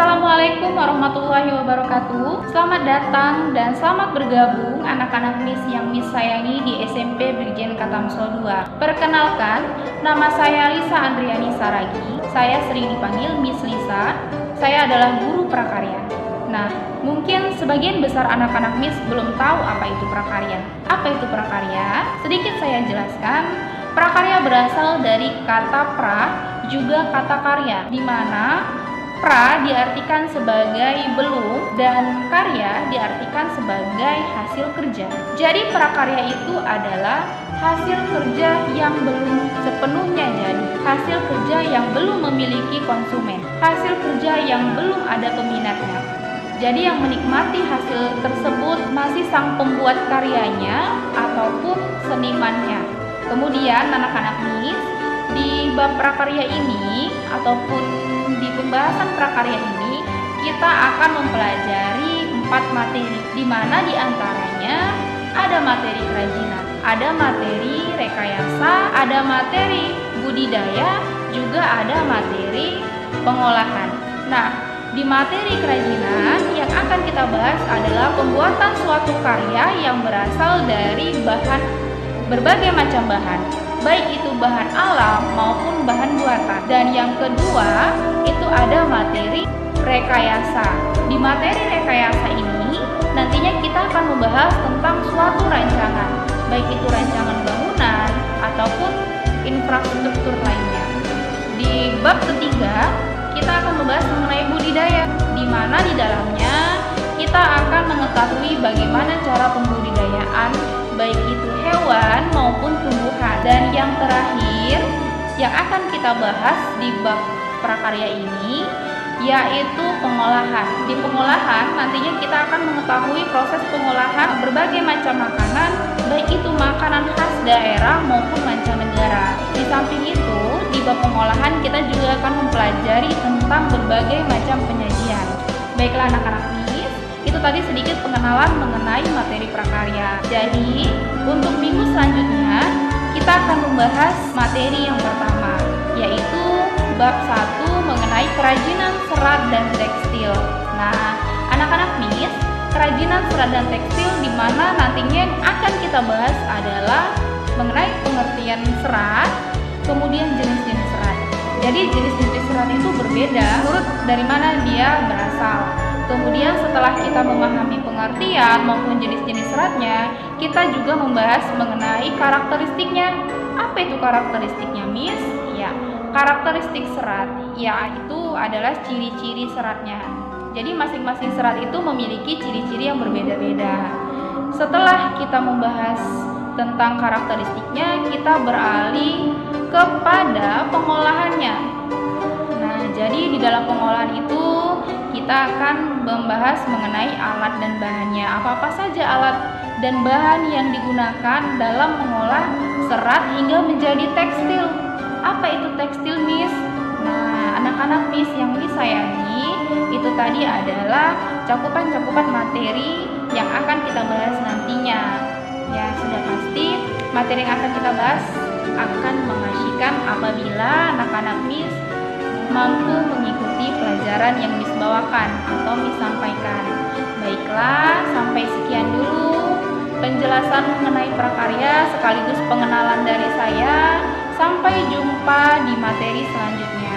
Assalamualaikum warahmatullahi wabarakatuh. Selamat datang dan selamat bergabung anak-anak Miss yang Miss sayangi di SMP Brigjen Katamso 2. Perkenalkan, nama saya Lisa Andriani Saragi. Saya sering dipanggil Miss Lisa. Saya adalah guru prakarya. Nah, mungkin sebagian besar anak-anak Miss belum tahu apa itu prakarya. Apa itu prakarya? Sedikit saya jelaskan. Prakarya berasal dari kata pra juga kata karya, di mana pra diartikan sebagai belum dan karya diartikan sebagai hasil kerja. Jadi prakarya itu adalah hasil kerja yang belum sepenuhnya jadi, hasil kerja yang belum memiliki konsumen, hasil kerja yang belum ada peminatnya. Jadi yang menikmati hasil tersebut masih sang pembuat karyanya ataupun senimannya. Kemudian anak-anak Miss, di bab prakarya ini ataupun di pembahasan prakarya ini kita akan mempelajari 4 materi, di mana diantaranya ada materi kerajinan, ada materi rekayasa, ada materi budidaya, juga ada materi pengolahan. Nah, di materi kerajinan yang akan kita bahas adalah pembuatan suatu karya yang berasal dari berbagai macam bahan, baik itu bahan alam maupun bahan buatan. Dan yang kedua, itu ada materi rekayasa. Di materi rekayasa ini, nantinya kita akan membahas tentang suatu rancangan, baik itu rancangan bangunan ataupun infrastruktur lainnya. Di bab ketiga, kita akan membahas mengenai budidaya, di mana di dalamnya kita akan mengetahui bagaimana cara pembudidayaan, baik itu hewan maupun tumbuhan. Dan yang terakhir yang akan kita bahas di bab prakarya ini yaitu pengolahan. Di pengolahan nantinya kita akan mengetahui proses pengolahan berbagai macam makanan, baik itu makanan khas daerah maupun mancanegara. Di samping itu, di bab pengolahan kita juga akan mempelajari tentang berbagai macam penyajian. Baiklah anak-anak Miss, itu tadi sedikit pengenalan mengenai materi prakarya. Jadi, untuk minggu selanjutnya kita akan membahas materi yang pertama, yaitu bab 1 mengenai kerajinan serat dan tekstil. Nah, anak-anak Miss, kerajinan serat dan tekstil di mana nantinya akan kita bahas adalah mengenai pengertian serat, kemudian jenis-jenis serat. Jadi jenis-jenis serat itu berbeda menurut dari mana dia berasal. Kemudian setelah kita memahami pengertian maupun jenis-jenis seratnya, kita juga membahas mengenai karakteristiknya. Apa itu karakteristiknya, Miss? Ya, karakteristik serat yaitu adalah ciri-ciri seratnya. Jadi masing-masing serat itu memiliki ciri-ciri yang berbeda-beda. Setelah kita membahas tentang karakteristiknya, kita beralih kepada pengolahannya. Nah, jadi di dalam pengolahan itu kita akan membahas mengenai alat dan bahannya. Apa-apa saja alat dan bahan yang digunakan dalam mengolah serat hingga menjadi tekstil. Apa itu tekstil, Miss? Nah, anak-anak Miss yang disayangi, itu tadi adalah cakupan-cakupan materi yang akan kita bahas nantinya. Ya, sudah pasti materi yang akan kita bahas akan mengasyikan apabila anak-anak Miss mampu mengikuti pelajaran yang Miss bawakan atau Miss sampaikan. Baiklah, sampai sekian dulu penjelasan mengenai prakarya sekaligus pengenalan dari saya. Sampai jumpa di materi selanjutnya.